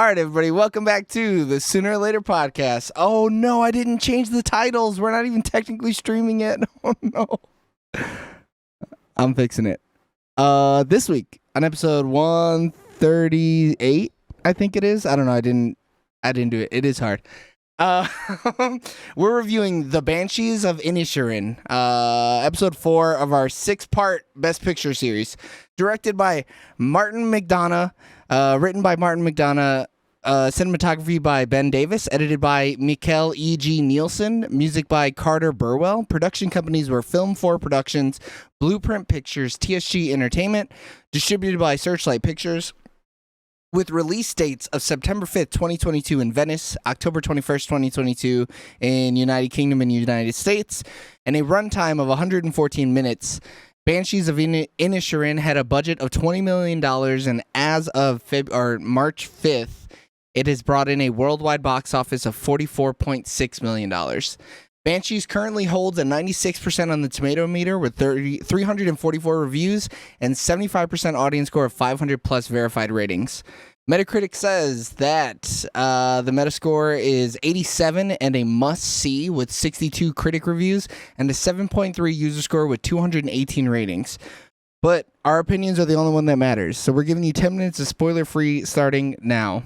right, everybody, welcome back to the Sooner or Later podcast. Oh no, I didn't change the titles. We're not even technically streaming yet. Oh no. I'm fixing it. This week on episode 138, I think it is. I don't know. I didn't do it. It is hard. We're reviewing The Banshees of Inisherin, episode 4 of our 6-part Best Picture series, directed by Martin McDonagh, written by Martin McDonagh, cinematography by Ben Davis, edited by Mikkel E.G. Nielsen, music by Carter Burwell. Production companies were Film 4 Productions, Blueprint Pictures, TSG Entertainment, distributed by Searchlight Pictures, with release dates of September 5th, 2022 in Venice, October 21st, 2022 in United Kingdom and United States, and a runtime of 114 minutes. Banshees of Inisherin had a budget of $20 million, and as of March 5th, it has brought in a worldwide box office of $44.6 million. Banshees currently holds a 96% on the tomato meter with 344 reviews and 75% audience score of 500 plus verified ratings. Metacritic says that the Metascore is 87 and a must-see with 62 critic reviews and a 7.3 user score with 218 ratings. But our opinions are the only one that matters, so we're giving you 10 minutes of spoiler-free starting now.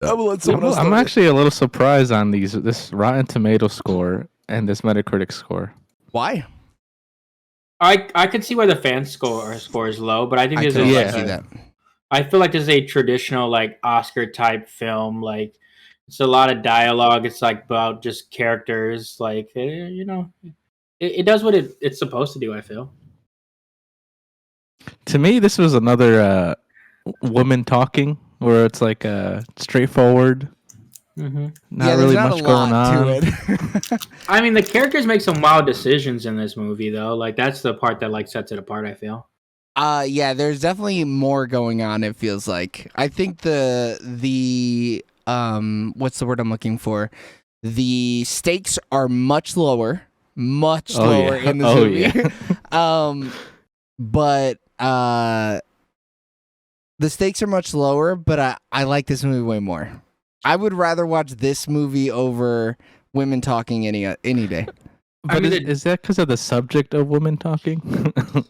I'm actually a little surprised on this Rotten Tomato score and this Metacritic score. Why? I could see why the fan score is low, but I think this is see that. I feel like this is a traditional like Oscar type film. Like it's a lot of dialogue. It's like about just characters. Like it does what it's supposed to do. I feel. To me, this was another woman talking, where it's like straightforward. Not really much going on. To it. I mean, the characters make some wild decisions in this movie, though. Like that's the part that like sets it apart. I feel. Yeah, there's definitely more going on. It feels like. I think the what's the word I'm looking for? The stakes are much lower in this movie. Yeah. But the stakes are much lower, but I like this movie way more. I would rather watch this movie over women talking any day. But is that because of the subject of women talking?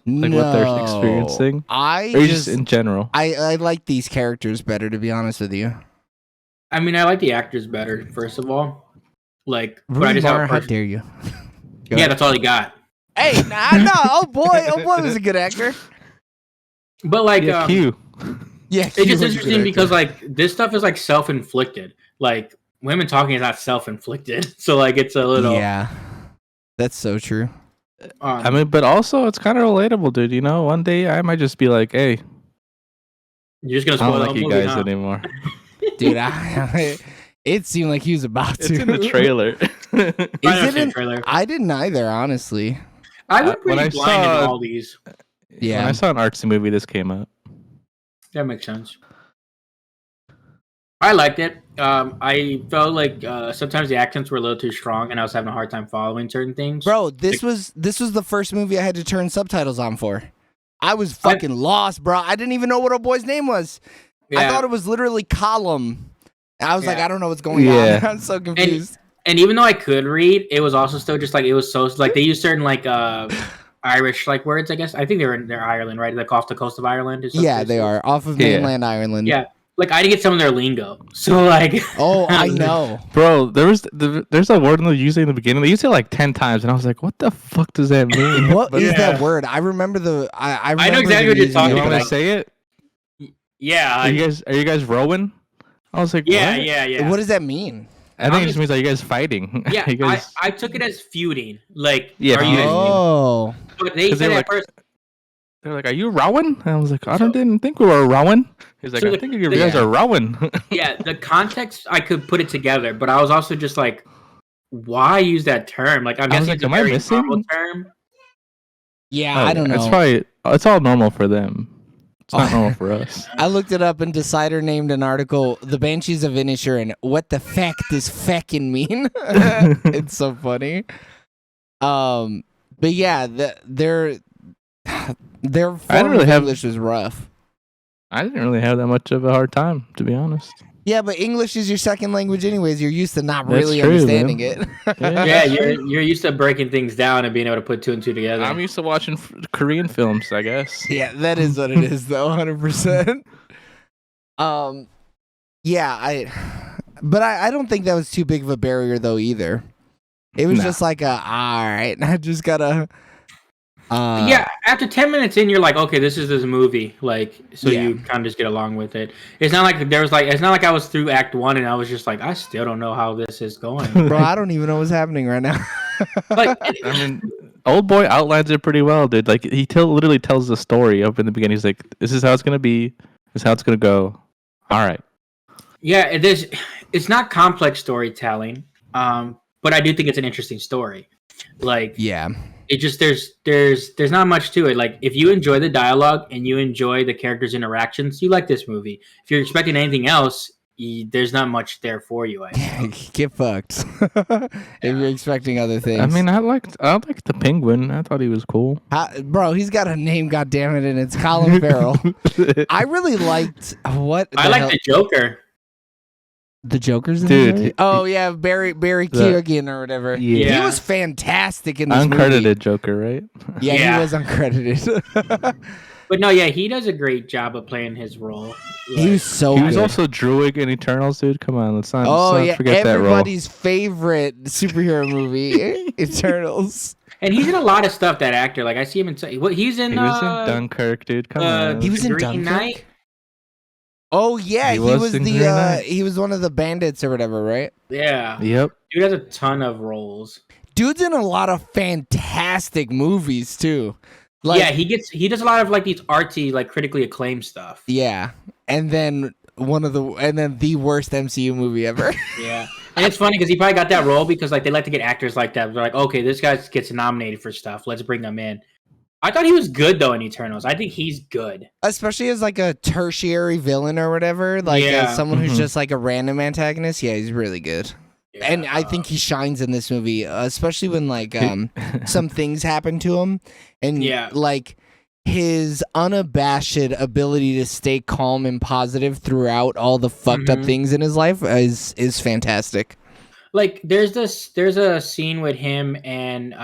Like what they're experiencing? Or just in general? I like these characters better, to be honest with you. I mean, I like the actors better, first of all. Like, but I just Mara, how dare you? Yeah, that's all he got. Hey, no, oh boy was a good actor. But like, Q. Yeah, it's just interesting because like this stuff is like self-inflicted. Like women talking is not self-inflicted, so like it's a little. Yeah, that's so true. I mean, but also it's kind of relatable, dude. You know, one day I might just be like, "Hey, you're just gonna spoil I don't like you guys anymore." Dude, it seemed like he was about to. It's in the trailer. Trailer. I didn't either, honestly. I was pretty blind in all these. Yeah, when I saw an artsy movie, this came up. That makes sense. I liked it. I felt like sometimes the accents were a little too strong, and I was having a hard time following certain things. Bro, this was the first movie I had to turn subtitles on for. I was fucking lost, bro. I didn't even know what our boy's name was. Yeah. I thought it was literally Column. I was like, I don't know what's going on. I'm so confused. And even though I could read, it was also still just like it was so like they used certain like Irish like words, I guess. I think they're Ireland, right? Like off the coast of Ireland. Yeah, they are off of mainland Ireland. Yeah, like I didn't get some of their lingo, so like. Oh, I know, bro. There's a word they're using in the beginning. They used it like 10 times, and I was like, "What the fuck does that mean?" What is that word? I remember the. I know exactly what you're talking about. You want to say it? Yeah. Are you guys rowing? I was like, yeah. What does that mean? I think it just means like you guys fighting. Yeah, I took it as feuding. Like, yeah. Oh. But they said at first. They're like, "Are you rowing?" And I was like, "I didn't think we were rowing." He's like, "I think you guys are rowing." Yeah, the context I could put it together, but I was also just like, "Why use that term?" Like, I'm guessing it's a very normal term. Yeah, I don't know. It's all normal for them. It's not normal for us. I looked it up and Decider named an article, The Banshees of Inisherin. What the feck does feckin' mean? It's so funny. But yeah, their English was rough. I didn't really have that much of a hard time, to be honest. Yeah, but English is your second language anyways. You're used to not That's really true, understanding man. it. Yeah, you're used to breaking things down and being able to put two and two together. I'm used to watching Korean films, I guess. Yeah, that is what it is, though, 100%. Yeah, I don't think that was too big of a barrier though either. It was just like all right, I just gotta. Yeah, after 10 minutes in, you're like, okay, this is this movie, like, so you kind of just get along with it. It's not like it's not like I was through Act 1 and I was just like, I still don't know how this is going. Bro, I don't even know what's happening right now. Like, I mean, Old Boy outlines it pretty well, dude. Like he literally tells the story up in the beginning. He's like, "This is how it's gonna be. This is how it's gonna go." All right. yeah, it's not complex storytelling, but I do think it's an interesting story. Like, Yeah. It just there's not much to it. Like, if you enjoy the dialogue and you enjoy the characters' interactions, you like this movie. If you're expecting anything else, there's not much there for you. I think. Get fucked. If you're expecting other things. I mean, I liked the Penguin. I thought he was cool. Bro, he's got a name, goddammit, and it's Colin Farrell. I really liked I like the Joker. The Joker's in Dude, the movie? Oh yeah, Barry Keoghan or whatever. Yeah. He was fantastic in this Uncredited movie. Joker, right? Yeah, Yeah. he was uncredited. But no, yeah, he does a great job of playing his role. He was so He good. was also Druig in Eternals, dude. Come on, let's not forget that role. everybody's favorite superhero movie, Eternals. And he's in a lot of stuff. That actor, like I see him in. He was in. He was in Dunkirk, dude. Come on. He was in Green Dunkirk? Knight. Oh yeah, He was in Green Knight. he was one of the bandits or whatever, right? Yeah. Yep. Dude has a ton of roles. Dude's in a lot of fantastic movies too. Like, yeah, he does a lot of like these artsy, like critically acclaimed stuff. Yeah, and then the worst MCU movie ever. Yeah, and it's funny because he probably got that role because like they like to get actors like that. They're like, okay, this guy gets nominated for stuff. Let's bring him in. I thought he was good though in Eternals. I think he's good, Especially as like a tertiary villain or whatever. Like someone who's just like a random antagonist. Yeah, he's really good. Yeah, And I think he shines in this movie, especially when like some things happen to him, and like his unabashed ability to stay calm and positive throughout all the fucked up things in his life is fantastic. Like there's a scene with him and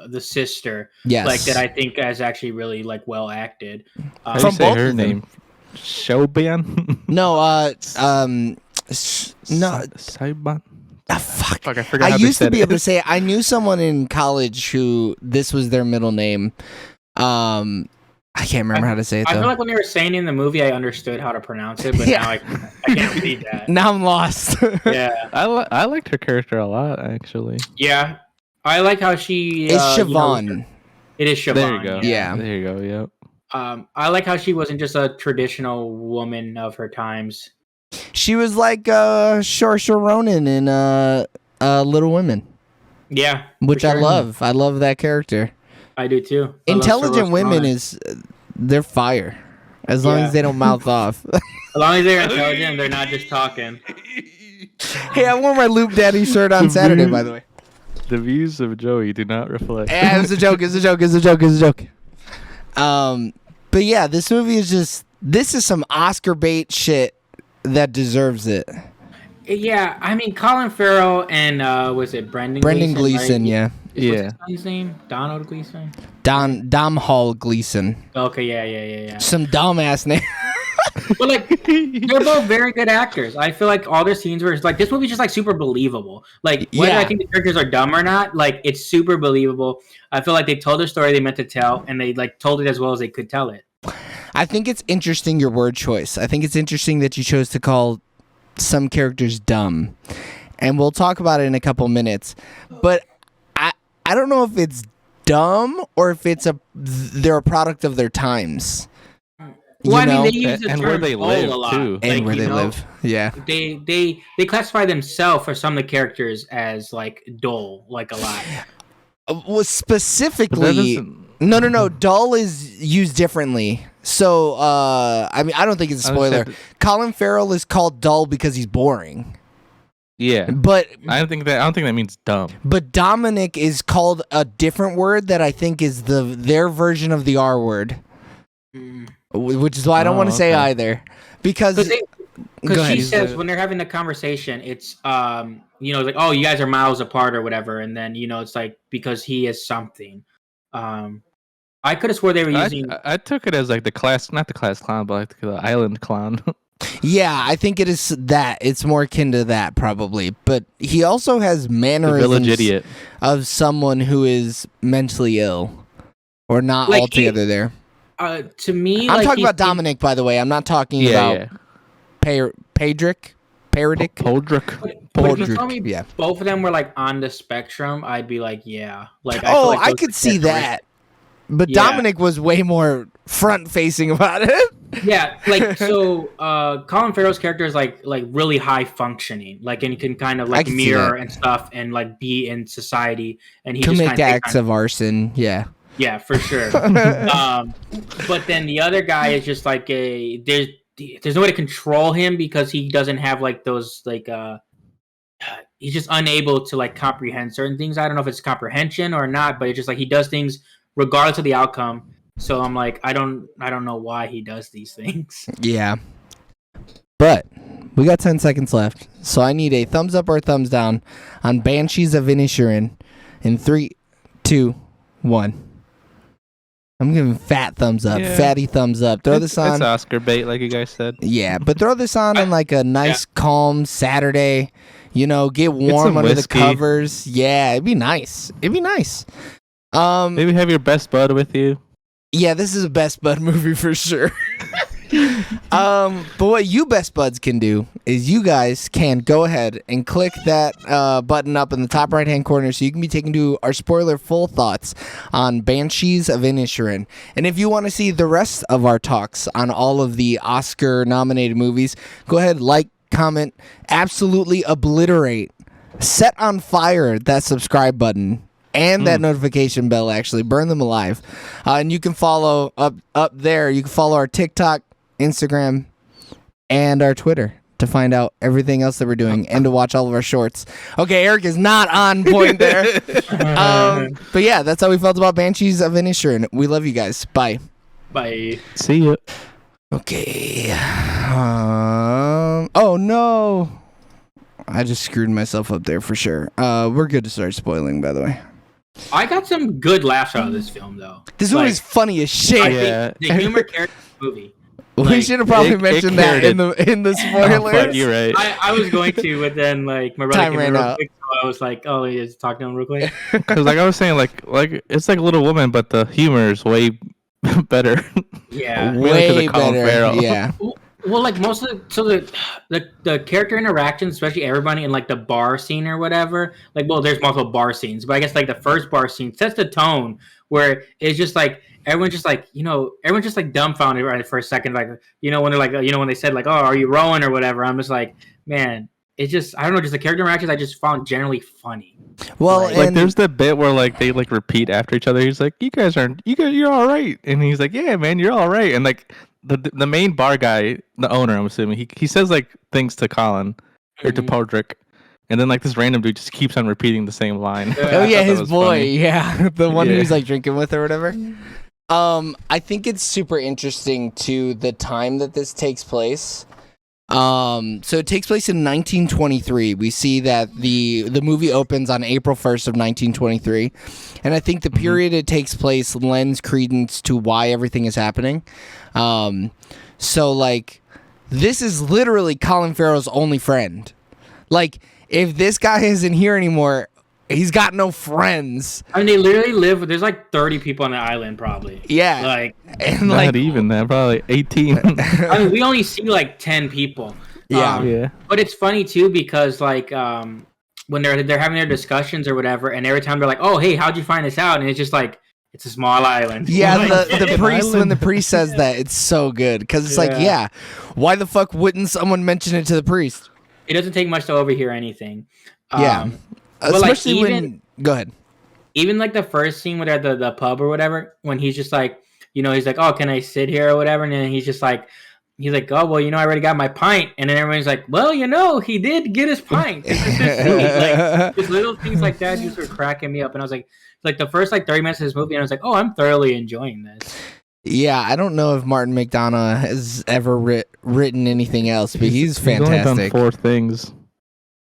the sister, Yes, like that I think is actually really like well acted. How do From you say both her of them. name? Shoban? no, Saiban? fuck. I forgot I how used they to be said able to say it. I knew someone in college who this was their middle name. I can't remember how to say it I though. feel like when they were saying it in the movie, I understood how to pronounce it, but now I can't read that. Now I'm lost. Yeah, I liked her character a lot, actually. yeah. I like how she. It's Siobhan. It is Siobhan. There you go. Yeah. There you go. Yep. I like how she wasn't just a traditional woman of her times. She was like Saoirse Ronan in Little Women, Yeah, which for I sure. love. I love that character. I do too. I love Intelligent Saoirse women Ronan. they're fire, as long as they don't mouth off. As long as they're intelligent, they're not just talking. Hey, I wore my Loop Daddy shirt on Saturday, by the way. The views of Joey do not reflect. Yeah, it was a joke. It's a joke. It's a joke. It's a joke. But yeah, this movie is some Oscar bait shit that deserves it. Yeah, I mean Colin Farrell and was it Brendan Gleeson, right? yeah. What's his son's name? Donald Gleeson? Dom Hall Gleeson. Okay, yeah. Some dumbass name. But like they're both very good actors. I feel like all their scenes were like this movie's just like super believable. Like whether I think the characters are dumb or not, like it's super believable. I feel like they told the story they meant to tell and they like told it as well as they could tell it. I think it's interesting your word choice. I think it's interesting that you chose to call some characters dumb. And we'll talk about it in a couple minutes. But I don't know if it's dumb or if they're a product of their times. Well, I mean, they use the and term where they "bull" live a lot. too, And Like, where you they know, live. Yeah. They classify themselves for some of the characters as like dull, like a lot. Well, specifically, no. Dull is used differently. So, I mean, I don't think it's a spoiler. Colin Farrell is called dull because he's boring. Yeah, But I don't think that means dumb. But Dominic is called a different word that I think is their version of the R word. which is why I don't want to say either. Because she says when they're having the conversation, it's like, oh, you guys are miles apart or whatever, and then it's like because he is something. I could have swore they were using. I took it as like not the class clown, but like the island clown. Yeah, I think it is that. It's more akin to that probably. But he also has mannerisms of someone who is mentally ill or not altogether there. To me, I'm talking about Dominic, by the way. I'm not talking about Pedrick. But if you told me both of them were like on the spectrum, I'd be like, yeah. I could see that. But Dominic was way more front-facing about it. Yeah, so Colin Farrell's character is like really high functioning, and he can kind of like mirror and stuff, and like be in society, and he commit acts of arson. Yeah, for sure. But then the other guy is just like there's no way to control him because he doesn't have like those he's just unable to like comprehend certain things. I don't know if it's comprehension or not, but it's just like he does things regardless of the outcome. So I'm like, I don't know why he does these things. Yeah. But we got 10 seconds left. So I need a thumbs up or a thumbs down on Banshees of Inisherin in 3, 2, 1. I'm giving fat thumbs up. Yeah. Fatty thumbs up. Throw this on. It's Oscar bait, like you guys said. Yeah, but throw this on like a nice, calm Saturday. Get warm under the covers. Yeah, it'd be nice. Maybe have your best bud with you. Yeah, this is a best bud movie for sure. But what you best buds can do is you guys can go ahead and click that button up in the top right hand corner so you can be taken to our spoiler full thoughts on Banshees of Inisherin. And if you want to see the rest of our talks on all of the Oscar nominated movies, go ahead, like, comment, absolutely obliterate, set on fire that subscribe button. And that notification bell, actually. Burn them alive. And you can follow up there. You can follow our TikTok, Instagram, and our Twitter to find out everything else that we're doing and to watch all of our shorts. Okay, Eric is not on point there. But yeah, that's how we felt about Banshees of Inisherin. We love you guys. Bye. Bye. See you. Okay. Oh, no. I just screwed myself up there for sure. We're good to start spoiling, by the way. I got some good laughs out of this film, though. This movie is funny as shit. I think the humor carries the movie. We should have probably mentioned that in the spoilers. You're right. I was going to, but then like my brother came in real quick, so I was like, "Oh, he is talking to him real quick." Because like I was saying, like it's like Little Woman, but the humor is way better. Yeah, way better. Yeah. Well, like most of the character interactions, especially everybody in like the bar scene or whatever. Like, well, there's multiple bar scenes, but I guess like the first bar scene sets the tone where it's just like everyone's just like everyone's just like dumbfounded right for a second. Like when they're like when they said like, oh, are you rowing or whatever? I'm just like, man, it's just I don't know, just the character interactions I just found generally funny. Well, like there's the bit where like they like repeat after each other. He's like, you're all right, and he's like, yeah, man, you're all right, and like. The main bar guy, the owner, I'm assuming, he says like things to Colin or to Podrick, and then like this random dude just keeps on repeating the same line. Oh yeah, his boy, funny. The one who's like drinking with or whatever. I think it's super interesting to the time that this takes place. So it takes place in 1923. We see that the movie opens on April 1st of 1923, and I think the period it takes place lends credence to why everything is happening. So like this is literally Colin Farrell's only friend. Like if this guy isn't here anymore, he's got no friends. I mean, they literally live. There's like 30 people on the island, probably. Yeah, and not even that. Probably 18. I mean, we only see like 10 people. Yeah. But it's funny too because like when they're having their discussions or whatever, and every time they're like, "Oh, hey, how'd you find this out?" And it's just like it's a small island. Yeah, the priest when the priest says that, it's so good because it's like, yeah, why the fuck wouldn't someone mention it to the priest? It doesn't take much to overhear anything. Yeah. Especially like when go ahead. Even like the first scene where they're at the pub or whatever, when he's just like, he's like, oh, can I sit here or whatever? And then he's like, oh, well, I already got my pint. And then everyone's like, well, he did get his pint. Like, just little things like that just were cracking me up. And I was like the first like 30 minutes of this movie, and I was like, oh, I'm thoroughly enjoying this. Yeah, I don't know if Martin McDonough has ever written anything else, but he's He's only done fantastic. 4 things.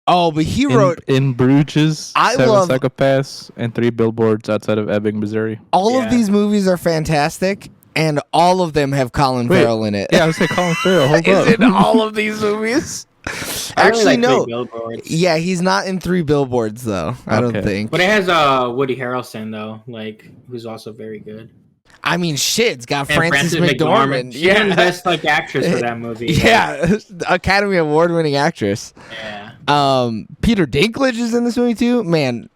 Oh, but he wrote In Bruges, I 7 love- Psychopaths, and 3 Billboards outside of Ebbing, Missouri. all of Yeah. these movies are fantastic, and all of them have Colin Wait, Farrell in it. Yeah, I was say Colin Farrell. Hold Is up. in all of these movies. I Actually, really like no. Three Billboards. Yeah, he's not in 3 Billboards though. I don't Okay. think. But it has Woody Harrelson though, like who's also very good. I mean, shit, it's got And Frances McDormand. She won Best like actress for that movie. Yeah, Academy Award-winning actress. Yeah. Peter Dinklage is in this movie too. Man,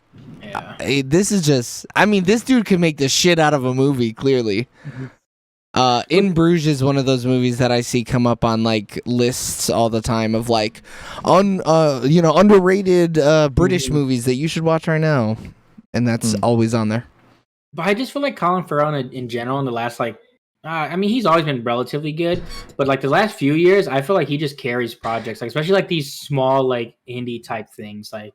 Yeah. this is just. I mean, this dude could make the shit out of a movie. Clearly. In Bruges is one of those movies that I see come up on like lists all the time of like underrated British movies that you should watch right now, and that's always on there. But I just feel like Colin Farrell in general in the last I mean he's always been relatively good, but like the last few years I feel like he just carries projects, like especially like these small like indie type things. Like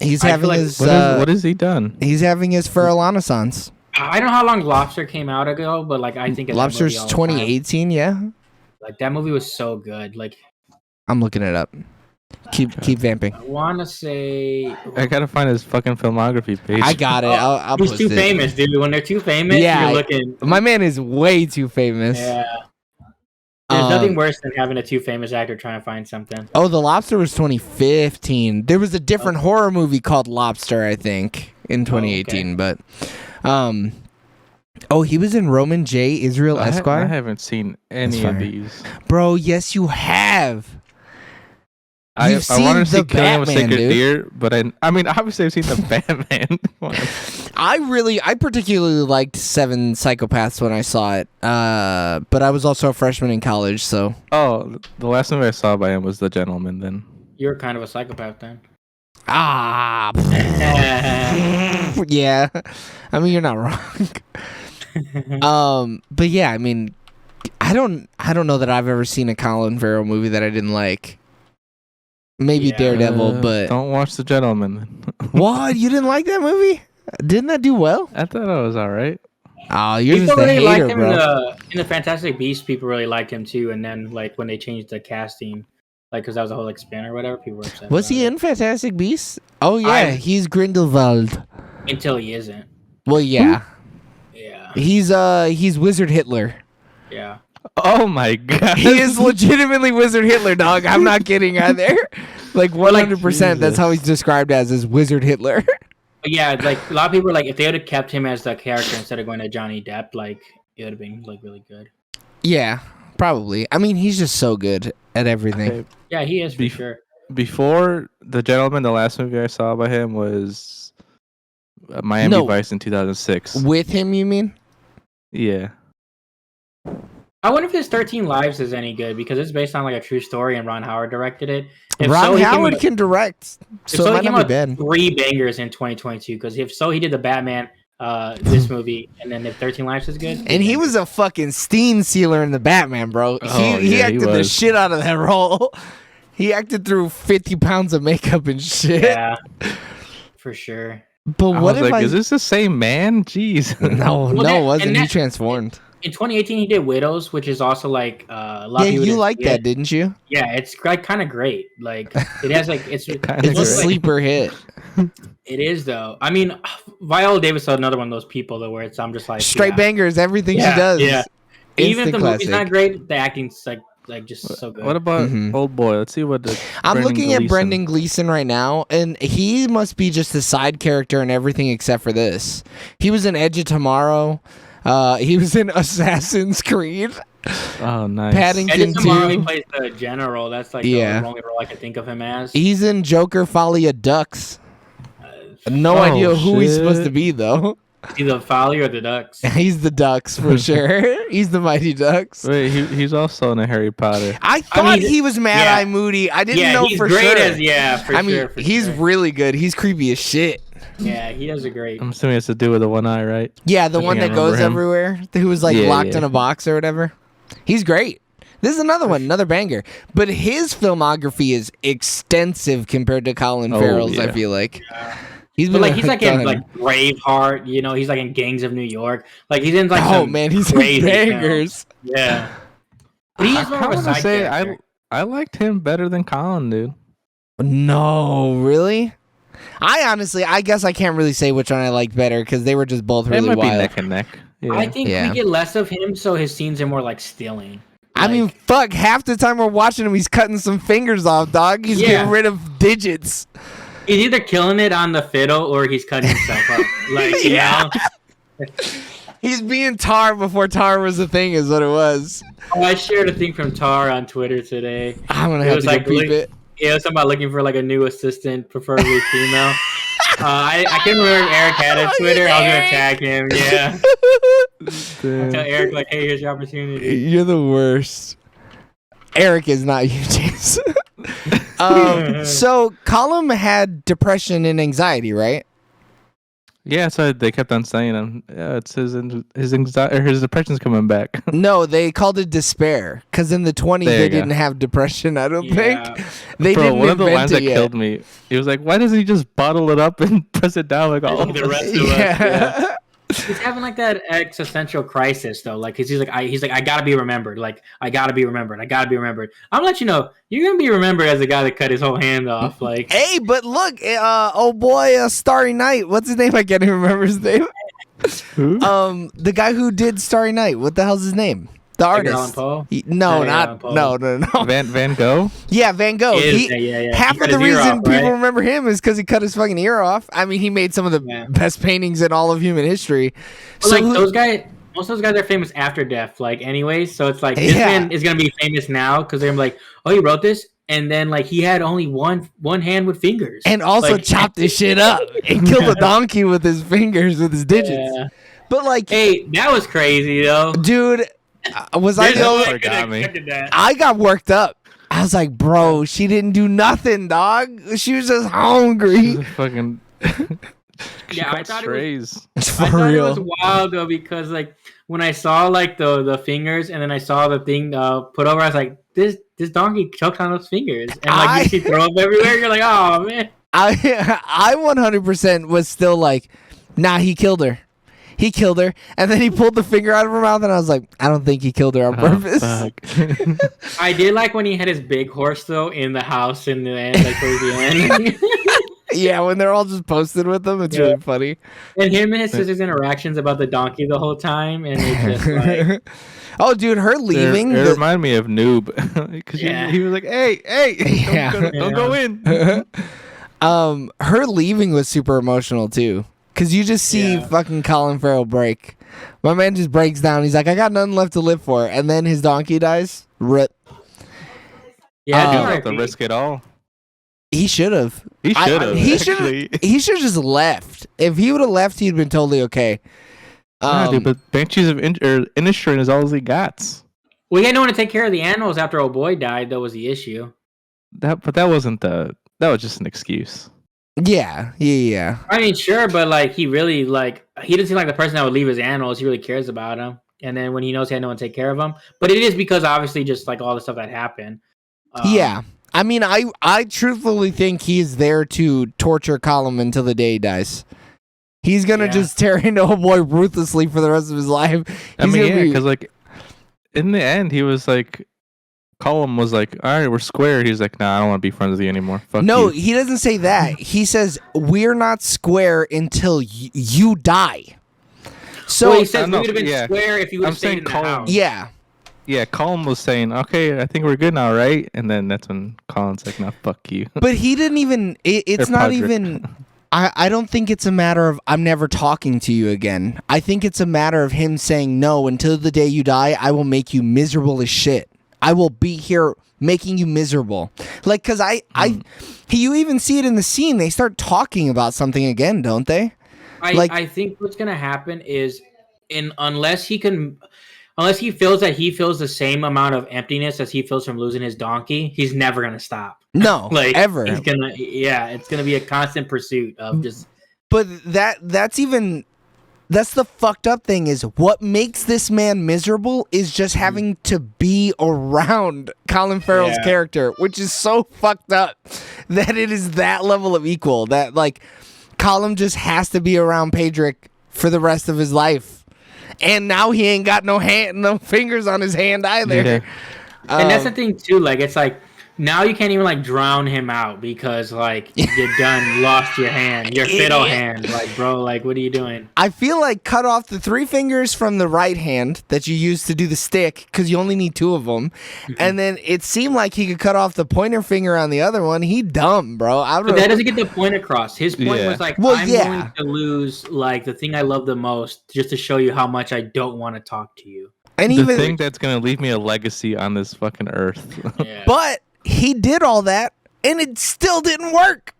He's I having feel like- his What has he done? he's having his Feral Renaissance. I don't know how long Lobster came out ago, but like I think of that Lobster's movie all the time. 2018. Yeah, Like that movie was so good. Like I'm looking it up. Keep vamping. I want to say I gotta find his fucking filmography page. I got it. I'll he's post too it. famous, dude. When they're too famous, Yeah, you're looking. My man is way too famous. Yeah. There's Um, nothing worse than having a too famous actor trying to find something. Oh, The Lobster was 2015. There was a different horror movie called Lobster, I think, in 2018. But, he was in Roman J. Israel I Esquire. haven't seen any That's of fire. these. Bro, yes, you have. I You've wanted to seen see the Killing with Batman, Sacred dude. Deer, but I mean, obviously I've seen the Batman one. I particularly liked Seven Psychopaths when I saw it. But I was also a freshman in college, so. Oh, the last movie I saw by him was The Gentleman. Then You're kind of a psychopath then. Ah. Yeah. I mean, you're not wrong. But yeah, I mean, I don't know that I've ever seen a Colin Farrell movie that I didn't like. Maybe Yeah. Daredevil, but don't watch The Gentleman. what? You didn't like that movie? Didn't that do well? I thought it was all right. Oh, you're People just a really liked hater, him bro. in the Fantastic Beasts. People really liked him too, and then like when they changed the casting, like because that was a whole spin or whatever, people were upset. Was about he it. in Fantastic Beasts? Oh yeah, I- he's Grindelwald. Until he isn't. Well, yeah, Yeah. he's Wizard Hitler. Yeah. Oh my god, He is legitimately Wizard Hitler, dog. I'm not kidding either. Like 100%. That's how he's described as Wizard Hitler. But yeah, like a lot of people were like, if they would have kept him as the character instead of going to Johnny Depp, like it would have been like really good. Yeah, probably. I mean, he's just so good at everything. Okay, Yeah, he is for Bef- sure. Before The Gentleman, the last movie I saw by him was Miami No. Vice in 2006. With him, you mean? Yeah. I wonder if his 13 Lives is any good because it's based on like a true story and Ron Howard directed it. Ron he came Howard out- can direct, if so it he might came not be out bad. 3 bangers in 2022 because if so, he did the Batman, this movie, and then if 13 Lives is good. And he was a fucking steam sealer in the Batman, bro. Oh, he yeah, he acted the was. shit out of that role. He acted through 50 pounds of makeup and shit. Yeah, for sure. But I what was if like, I? is this the same man? Jeez. No, Well, no, that- it wasn't. and He that- transformed. In 2018, he did Widows, which is also like a lot Yeah, of people you didn't liked see that, it. didn't you? Yeah, it's like kind of great. Like it has like it's Kinda It's a great. sleeper hit. It is though. I mean, Viola Davis is another one of those people though, where it's I'm just like Straight yeah. bangers, everything Yeah, she does. yeah. Even if Instant the movie's classic. not great, the acting's like just so good. What about Mhm. Old Boy? Let's see what the. I'm Brendan looking at Gleeson- Brendan Gleeson right now, and he must be just a side character in everything except for this. He was in Edge of Tomorrow. He was in Assassin's Creed. Oh, nice. Paddington Eddie Tomorrow, he 2. plays the general. That's like Yeah. the only role I can think of him as. He's in Joker Folly of Ducks. No Oh, idea who he's supposed to shit. be, though. Either Folly or the Ducks. He's the Ducks for sure. He's the Mighty Ducks. Wait, he's also in a Harry Potter. I thought mean, he was Mad yeah. Eye Moody. I didn't Yeah, know he's for great sure. as for I mean, sure. For he's sure. really good. He's creepy as shit. Yeah, he does a great. I'm assuming it's to do with the one eye, right? Yeah, the I one think I that goes remember him. everywhere, who was like Yeah, locked yeah. in a box or whatever. He's great. This is another one, another banger. But his filmography is extensive compared to Colin Oh, Farrell's, I yeah. feel like. He's But been like he's like in done. like Braveheart, you know, he's like in Gangs of New York. Like he's in like Oh some man, he's in crazy bangers. films. Yeah. But he I is more kind of a of side say character. I liked him better than Colin, dude. No, really? I guess I can't really say which one I liked better because they were just both They really might be wild. neck and neck. Yeah. I think Yeah. we get less of him, so his scenes are more like stealing. I mean, fuck, half the time we're watching him, he's cutting some fingers off, dog. He's Yeah. getting rid of digits. he's either killing it on the fiddle or he's cutting himself up. Like, you Yeah. know? He's being Tar before Tar was a thing, is what it was. Oh, I shared a thing from Tar on Twitter today. I'm gonna It have was to like go peep it. Yeah, it was something about looking for like a new assistant, preferably female. I couldn't remember if Eric had a Twitter. I was gonna tag him. Yeah, tell Eric like, hey, here's your opportunity. You're the worst. Eric is not you, James. So Colum had depression and anxiety, right? Yeah, so they kept on saying him. Yeah, it's his anxiety or his depression's coming back. No, they called it despair because in the 20s There they you go. didn't have depression. I don't Yeah. think they Bro, didn't one of the invent lines it that yet. killed me. He was like, "Why doesn't he just bottle it up and press it down like all of The us?" rest of us. Yeah. He's having like that existential crisis though. Like, 'cause he's like, I gotta be remembered. Like, I gotta be remembered. I gotta be remembered. I'm gonna let you know, you're gonna be remembered as the guy that cut his whole hand off. Like, Hey, but look, oh boy, Starry Night. What's his name? I can't even remember his name. Who? The guy who did Starry Night. What the hell's his name? The Edgar artist. Allan Poe? No, Edgar Allan not Poe. no. Van Gogh. Yeah, Van Gogh. Yeah. Half He cut of the his ear reason off, people right? remember him is because he cut his fucking ear off. I mean, he made some of the Yeah. best paintings in all of human history. But, like those guys, most of those guys are famous after death. Like, anyways, so it's like this Yeah. man is gonna be famous now because they're like, oh, he wrote this, and then like he had only one hand with fingers, and also like, chopped this shit up and killed a donkey with his fingers, with his digits. Yeah. But like, Hey, that was crazy though. dude, was I There's the no only? way I could have Forgot me. expected that. I got worked up. I was like, bro, she didn't do nothing, dog. She was just hungry. Fucking. Yeah, I thought it was- strays. For I thought real. it was wild though because like when I saw like the fingers and then I saw the thing put over, I was like, this donkey choked on those fingers and like you see throw up everywhere. You're like, oh man. I 100% was still like, nah, he killed her. He killed her. And then he pulled the finger out of her mouth, and I was like, I don't think he killed her on purpose. Fuck. I did like when he had his big horse though in the house in the end, like towards the end. Yeah, when they're all just posted with them, it's Yeah. really funny. And him and his sister's interactions about the donkey the whole time, and it's just like, Oh, dude, her leaving. It the- reminded me of Noob because Yeah. he was like, "Hey, Yeah. don't go in." Her leaving was super emotional too, cause you just see Yeah. fucking Colin Farrell break. My man just breaks down. He's like, I got nothing left to live for, and then his donkey dies. Rip. yeah, Oh. He I don't do have to risk it all. He should have. He should have. He should. actually. He should have just left. If he would have left, he'd been totally okay. Nah, dude, but Banshees of Inisherin is all he got. Well, he had no one to take care of the animals after old boy died. That was the issue. That wasn't that was just an excuse. Yeah. I mean, sure, but like he really like he doesn't seem like the person that would leave his animals. He really cares about them. And then when he knows he had no one to take care of them, but it is because obviously just like all the stuff that happened. Yeah. I mean, I truthfully think he's there to torture Colin until the day he dies. He's gonna Yeah. just tear into old boy ruthlessly for the rest of his life. I He's mean, gonna yeah, be- because like in the end, he was like, Colum was like, "All right, we're square." He's like, "Nah, I don't want to be friends with you anymore." Fuck No, you. he doesn't say that. He says we're not square until you die. So well, he says we no, would have been yeah. square if you would I'm have stayed saying in the Colin- house. yeah. Yeah, Colin was saying, "Okay, I think we're good now, right?" And then that's when Colin's like, "No, fuck you." But he didn't even. It's Or not Podrick. even. I don't think it's a matter of I'm never talking to you again. I think it's a matter of him saying no until the day you die. I will make you miserable as shit. I will be here making you miserable. Like, cause you even see it in the scene. They start talking about something again, don't they? I think what's gonna happen is, unless he feels that he feels the same amount of emptiness as he feels from losing his donkey, he's never gonna stop. No, Like ever. He's gonna, it's gonna be a constant pursuit of just. But that's the fucked up thing is what makes this man miserable is just having to be around Colin Farrell's Yeah. character, which is so fucked up that it is that level of equal that like Colum just has to be around Pedrick for the rest of his life. And now he ain't got no fingers on his hand either. Yeah. And that's the thing too. Like it's like now you can't even like drown him out because like you're done, lost your hand, your fiddle hand. Like bro, like what are you doing? I feel like cut off the 3 fingers from the right hand that you use to do the stick because you only need 2 of them, and then it seemed like he could cut off the pointer finger on the other one. He dumb, bro. But that doesn't get the point across. His point was like, I'm going to lose like the thing I love the most just to show you how much I don't want to talk to you. And The even thing that's gonna leave me a legacy on this fucking earth. Yeah. but he did all that, and it still didn't work.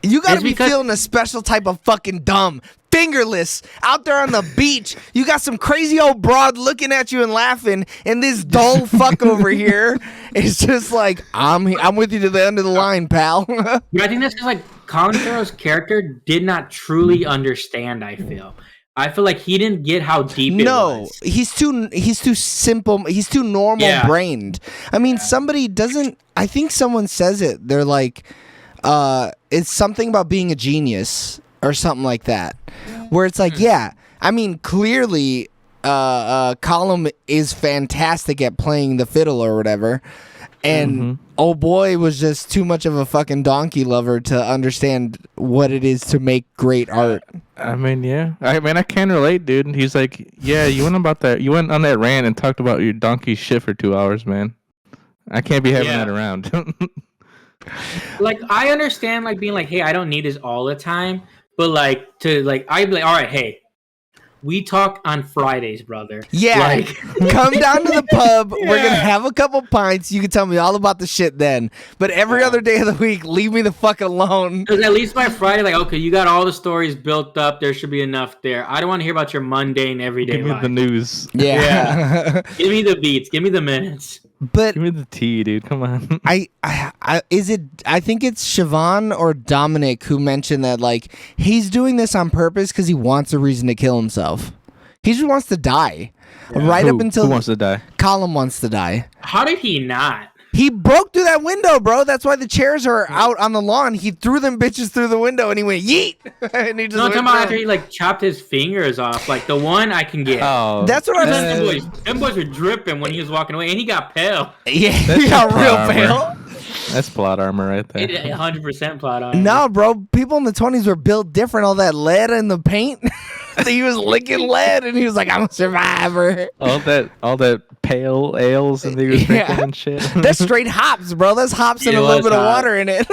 You gotta It's be because- feeling a special type of fucking dumb. Fingerless, out there on the beach. You got some crazy old broad looking at you and laughing, and this dull fuck over here is just like, I'm with you to the end of the line, pal. But I think that's because like Colin Farrell's character did not truly understand. I feel like he didn't get how deep it was. he's too simple. He's too normal brained. I mean, somebody doesn't. I think someone says it. They're like, it's something about being a genius or something like that, where it's like, I mean, clearly, Colum is fantastic at playing the fiddle or whatever, and oh boy was just too much of a fucking donkey lover to understand what it is to make great art. I mean, yeah. I can relate, dude. And he's like, yeah, you went on that rant and talked about your donkey shit for 2 hours, man. I can't be having that around. Like I understand like being like, hey, I don't need this all the time, but like I'd be like, all right, hey, we talk on Fridays, brother. Yeah, like, come down to the pub. We're gonna have a couple pints. You can tell me all about the shit then. But every other day of the week, leave me the fuck alone. Because at least by Friday, like, okay, you got all the stories built up. There should be enough there. I don't want to hear about your mundane everyday Give me life. the news. Yeah. Give me the beats. Give me the minutes. But Give me the tea, dude. Come on. I think it's Siobhan or Dominic who mentioned that like he's doing this on purpose because he wants a reason to kill himself. He just wants to die. Right up until who wants to die? Colin wants to die. How did he not? He broke through that window, bro. That's why the chairs are out on the lawn. He threw them bitches through the window and he went yeet. And he just No, I'm went talking about down. after he like chopped his fingers off. Like the one I can get. Oh, That's what I Them was. them boys were dripping when he was walking away, and he got pale. Yeah, That's he got just real plot pale. armor. That's plot armor right there. 100% plot on. No, bro. People in the 20s were built different. All that lead in the paint. He was licking lead, and he was like, "I'm a survivor." All that pale ales and they were drinking and shit. That's straight hops, bro. That's hops and It a little was bit of hot. water in it.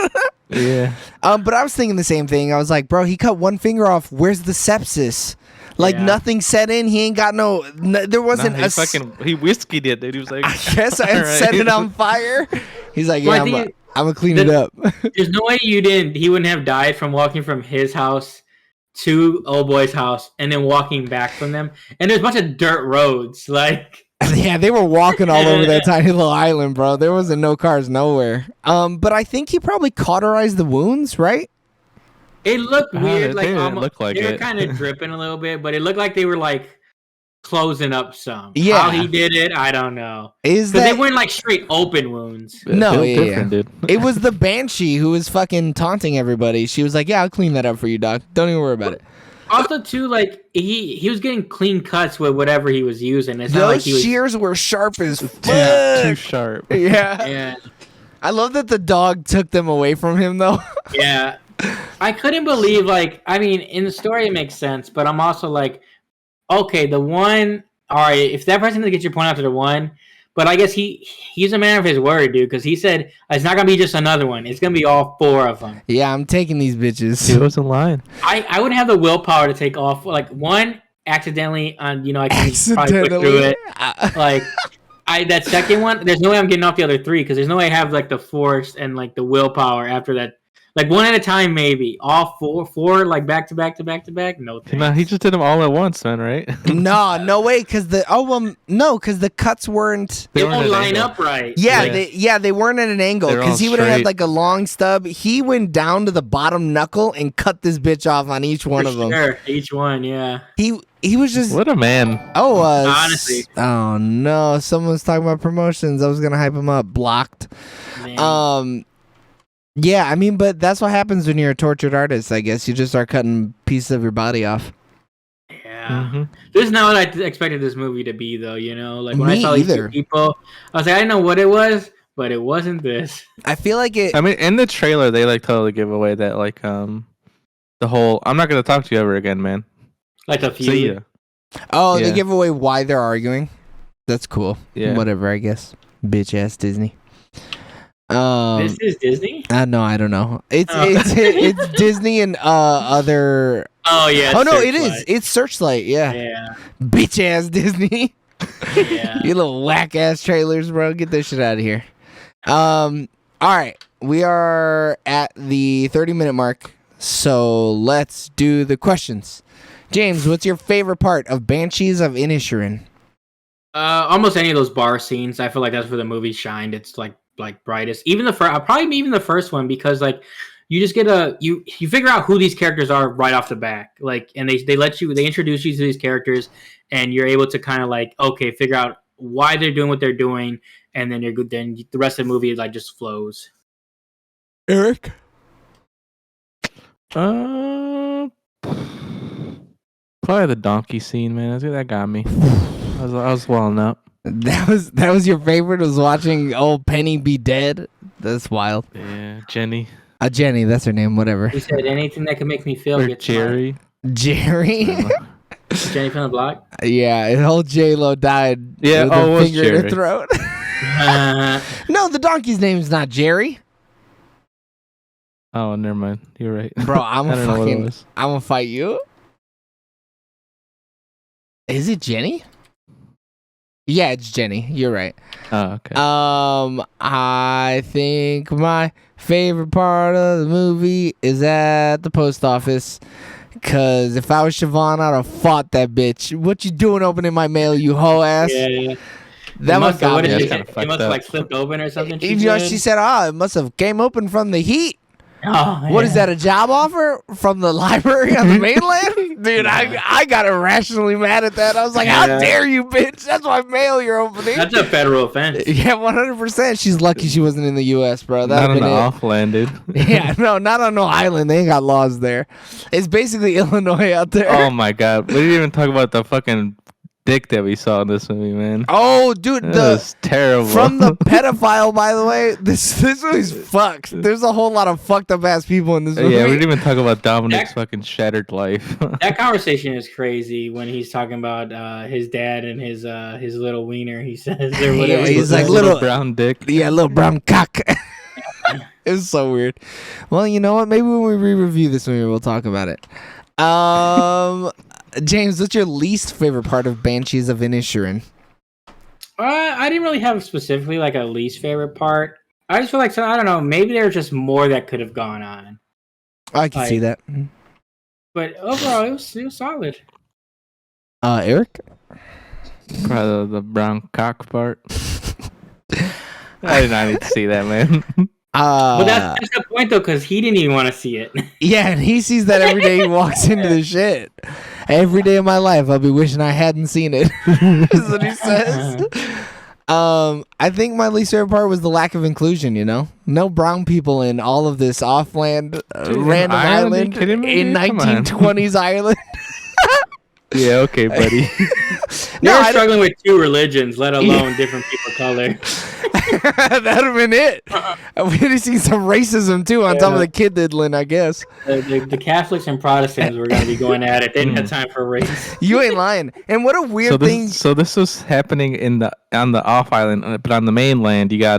Yeah. But I was thinking the same thing. I was like, bro, he cut one finger off. Where's the sepsis? Like nothing set in. He ain't got there wasn't He whiskeyed it, dude. He was like, I guess I "Alright." set it on fire. He's like, Well, I yeah, think I'm gonna clean it up. There's no way he wouldn't have died from walking from his house to old boy's house and then walking back from them. And there's a bunch of dirt roads. Like, Yeah, they were walking all over that tiny little island, bro. There wasn't no cars nowhere. But I think he probably cauterized the wounds, right? it looked weird. It Like, didn't almost, look like they were it. kind of dripping a little bit, but it looked like they were like closing up some. Yeah. How he did it, I don't know. Is Because they that weren't like straight open wounds. No, Feel yeah, different, dude. it was the Banshee who was fucking taunting everybody. She was like, "Yeah, I'll clean that up for you, doc. Don't even worry about it." Also, too, like he was getting clean cuts with whatever he was using. It's not Those like he was. shears were sharp as fuck. Too sharp. Yeah. Yeah, I love that the dog took them away from him, though. yeah. I couldn't believe, like, I mean, in the story it makes sense, but I'm also like, okay, the one. All right, if that person doesn't get your point out to the one, but I guess he's a man of his word, dude, because he said it's not gonna be just another one; it's gonna be all 4 of them. Yeah, I'm taking these bitches. He wasn't lying. I wouldn't have the willpower to take all 4. Like one accidentally, I can probably push through it. Like that second one, there's no way I'm getting off the other 3 because there's no way I have like the force and like the willpower after that. Like one at a time, maybe. All 4 like back to back to back to back. No, thanks. No, he just did them all at once, man. Right? No way, because the cuts weren't. They They weren't won't at line angle. up right. Yeah, they weren't at an angle They're all because he would have had straight. like a long stub. He went down to the bottom knuckle and cut this bitch off on each one For of them. sure. Each one, yeah. He was just. What a man. Oh, Honestly. Oh no! Someone's talking about promotions. I was gonna hype him up. Blocked. Man. Yeah, I mean, but that's what happens when you're a tortured artist. I guess you just start cutting pieces of your body off. Yeah. Mhm. This is not what I expected this movie to be, though. You know, like when I Me saw these two either. people, I was like, I didn't know what it was, but it wasn't this. I feel like it. I mean, in the trailer, they like totally give away that like the whole "I'm not gonna talk to you ever again, man." Like a See few. ya. Oh, they Yeah. give away why they're arguing. That's cool. Yeah. Whatever, I guess. Bitch ass Disney. This is Disney. No, I don't know. It's Oh. it's Disney and other. Oh yeah. Oh no, it is. Searchlight. It's Searchlight. Yeah. Yeah. Bitch ass Disney. Yeah. You little whack ass trailers, bro. Get this shit out of here. All right. We are at the 30-minute mark. So let's do the questions. James, what's your favorite part of Banshees of Inisherin? Almost any of those bar scenes. I feel like that's where the movie shined. It's like brightest. Even the probably even the first one, because like you just get you figure out who these characters are right off the bat. Like, and they introduce you to these characters, and you're able to kind of like, okay, figure out why they're doing what they're doing, and then you're good. Then the rest of the movie like just flows. Eric? Probably the donkey scene, man. That got me. I was welling up. That was your favorite, was watching old Penny be dead? That's wild. Yeah, Jenny Jenny, that's her name, whatever. He said anything that can make me feel. or gets Jerry. Jerry? mine. Jenny from the Block. Yeah, and old J-Lo died Yeah, with oh, it her was finger in her Jerry. throat. Uh, No, the donkey's name's not Jerry. Oh, never mind. You're right, Bro, I'm I don't know what it was. gonna fight you. Is it Jenny? Yeah, it's Jenny. You're right. Oh, okay. I think my favorite part of the movie is at the post office. Cause if I was Siobhan, I'd have fought that bitch. What you doing opening my mail, you hoe ass? yeah. That must must got what me. did That's it, kinda it fucked must have up. like slipped open or something. You know, she said, it must have came open from the heat. Oh, What is that, a job offer from the library on the mainland? Dude, I got irrationally mad at that. I was like, how Yeah. dare you, bitch? That's my mail you're opening. That's a federal offense. Yeah, 100%. She's lucky she wasn't in the U.S., bro. Not That'd on been the it. off-landed. Yeah, no, not on no island. They ain't got laws there. It's basically Illinois out there. Oh my god, we didn't even talk about the fucking dick that we saw in this movie, man. Oh, dude, That the was terrible. from the pedophile. By the way, this movie's fucked. There's a whole lot of fucked up ass people in this movie. Yeah, we didn't even talk about Dominic's fucking shattered life. That conversation is crazy when he's talking about his dad and his little wiener. He says or Yeah, whatever. he's like, little little- brown dick. Yeah, little brown cock. It was so weird. Well, you know what? Maybe when we re-review this movie, we'll talk about it. James, what's your least favorite part of Banshees of Inisherin? I didn't really have specifically like a least favorite part. I just feel like I don't know. Maybe there's just more that could have gone on. I can see that. But overall, it was solid. Eric? Probably the brown cock part. I did not need to see that, man. But that's the point though, because he didn't even want to see it. Yeah, and he sees that every day he walks into the shit. Every day of my life, I'll be wishing I hadn't seen it. Is what he says. I think my least favorite part was the lack of inclusion. You know, no brown people in all of this offland random Ireland? Are you island kidding me, in dude? Come on. 1920s Ireland. Yeah, okay, buddy. They're I don't- struggling with two religions, let alone different people color. That'd have been it. We'd have seen some racism too on top of the kid diddling, I guess. The Catholics and Protestants were going to be going at it. They didn't have time for race. You ain't lying. And what a weird thing. So this was happening on the off island, but on the mainland you got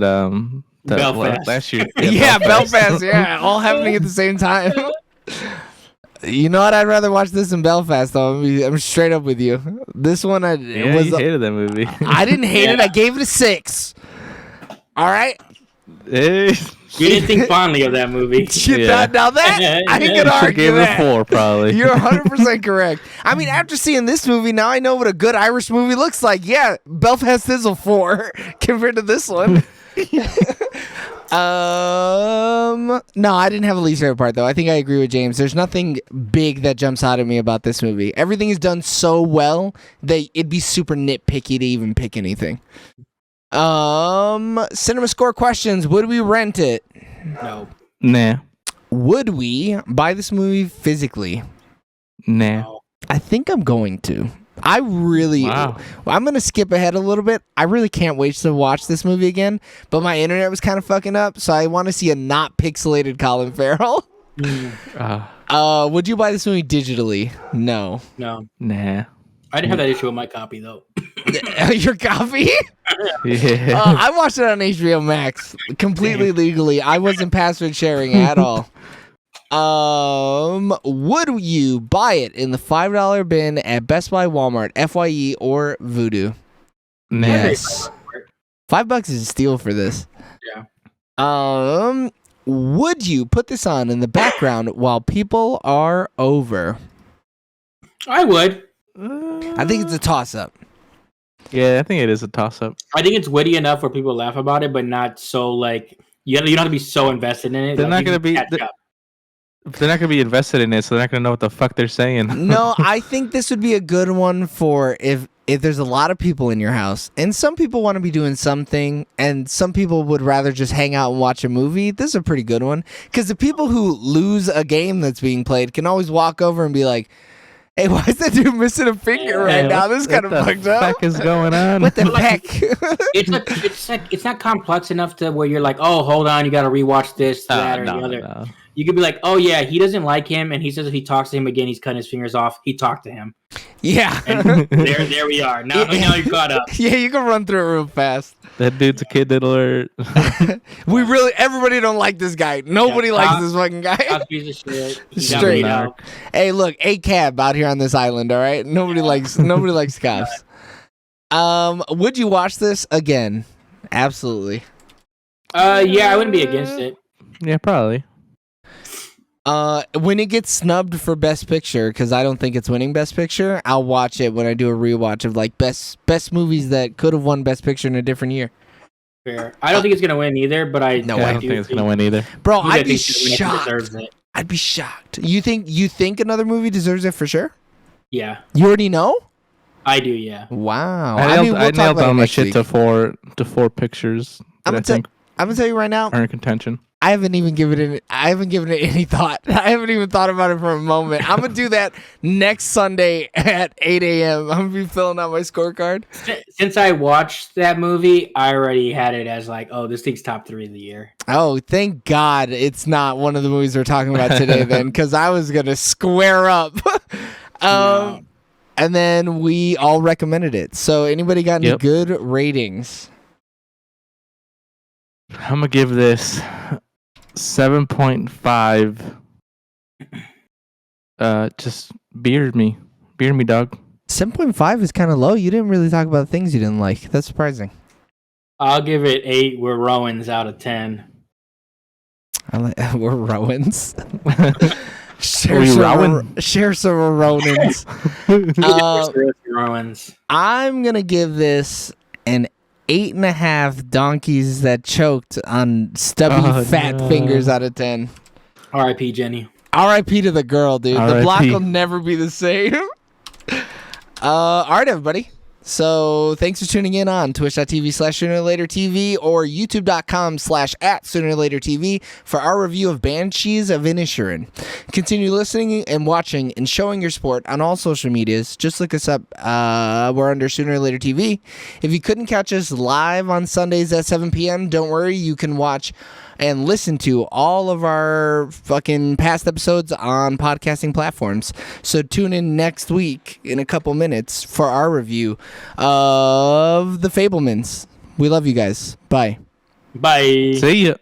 Belfast. last year. Yeah, Belfast. Yeah, all happening at the same time. You know what? I'd rather watch this in Belfast, though. I'm straight up with you. This one, Yeah, was. you hated that movie. I didn't hate it. I gave it a 6. All right. Hey, You didn't think fondly of that movie. Yeah. Now that I ain't gonna you argue gave it that. a 4, probably. You're 100% correct. I mean, after seeing this movie, now I know what a good Irish movie looks like. Yeah, Belfast is a 4 compared to this one. No, I didn't have a least favorite part though. I think I agree with James. There's nothing big that jumps out at me about this movie. Everything is done so well that it'd be super nitpicky to even pick anything. Cinema score questions. Would we rent it? No. Nah. Would we buy this movie physically? Nah. Oh, I think I'm going to. I really, Wow. I'm going to skip ahead a little bit. I really can't wait to watch this movie again, but my internet was kind of fucking up, so I want to see a not pixelated Colin Farrell. Would you buy this movie digitally? No. no. Nah. I didn't have that issue with my copy though. Your copy? Yeah. I watched it on HBO Max completely legally. I wasn't password sharing at all. Would you buy it in the $5 bin at Best Buy, Walmart, FYE, or Voodoo? Nah. Yes. $5 is a steal for this. Yeah. Would you put this on in the background while people are over? I would. I think it's a toss-up. Yeah, I think it is a toss-up. I think it's witty enough where people laugh about it, but not so like you don't have to be so invested in it. They're like, not you gonna can be. catch up. They're not gonna be invested in it, so they're not gonna know what the fuck they're saying. No, I think this would be a good one for if there's a lot of people in your house, and some people want to be doing something, and some people would rather just hang out and watch a movie. This is a pretty good one because the people who lose a game that's being played can always walk over and be like, "Hey, why is that dude missing a finger right now? This is kind of fucked What up. the fuck is going on? What the Like, heck?" It's not complex enough to where you're like, oh, hold on, you got to rewatch this, that, or the other. No. You could be like, oh yeah, he doesn't like him, and he says if he talks to him again, he's cutting his fingers off. He talked to him, Yeah. and there we are. Now you're caught up. Yeah, you can run through it real fast. That dude's a kid alert. Everybody don't like this guy. Nobody Yeah, likes this fucking guy. Cops piece of shit. He got Straight beat up. up. Hey, look, a cab out here on this island, all right? Nobody likes cops. Would you watch this again? Absolutely. Yeah, I wouldn't be against it. Yeah, probably. When it gets snubbed for Best Picture, because I don't think it's winning Best Picture, I'll watch it when I do a rewatch of like best movies that could have won Best Picture in a different year. Fair. I don't think it's gonna win either, but I No, Yeah, I I don't do think it's gonna win either. Bro, I I'd be think it's gonna win if it shocked. deserves it. I'd be shocked. You think another movie deserves it for sure? Yeah, You already know? I do. Yeah. Wow. I we'll talk nailed about it down the next shit week. to four pictures I'm that I gonna think I'm gonna tell you right now. are in contention. I haven't given it any thought. I haven't even thought about it for a moment. I'm gonna do that next Sunday at 8 a.m. I'm gonna be filling out my scorecard. Since I watched that movie, I already had it as like, oh, this thing's top 3 of the year. Oh, thank God it's not one of the movies we're talking about today then, because I was gonna square up. No. And then we all recommended it. So anybody got any Yep. good ratings? I'm gonna give this 7.5. Just beard me, dog. 7.5 is kind of low. You didn't really talk about things you didn't like. That's surprising. I'll give it 8 We're Rowans out of 10. We're Rowans. Are we rowing? Share some Ronins. Rowans. I'm gonna give this an 8.5 donkeys that choked on stubby fat fingers out of 10. R.I.P. Jenny. R.I.P. to the girl, dude. The R.I.P. block will never be the same. All right, everybody. So thanks for tuning in on twitch.tv/SoonerLaterTV or youtube.com/@SoonerLaterTV for our review of Banshees of Inisherin. Continue listening and watching and showing your support on all social medias. Just look us up. We're under Sooner or Later TV. If you couldn't catch us live on Sundays at 7 p.m., don't worry. You can watch and listen to all of our fucking past episodes on podcasting platforms. So tune in next week in a couple minutes for our review of The Fablemans. We love you guys. Bye. Bye. See ya.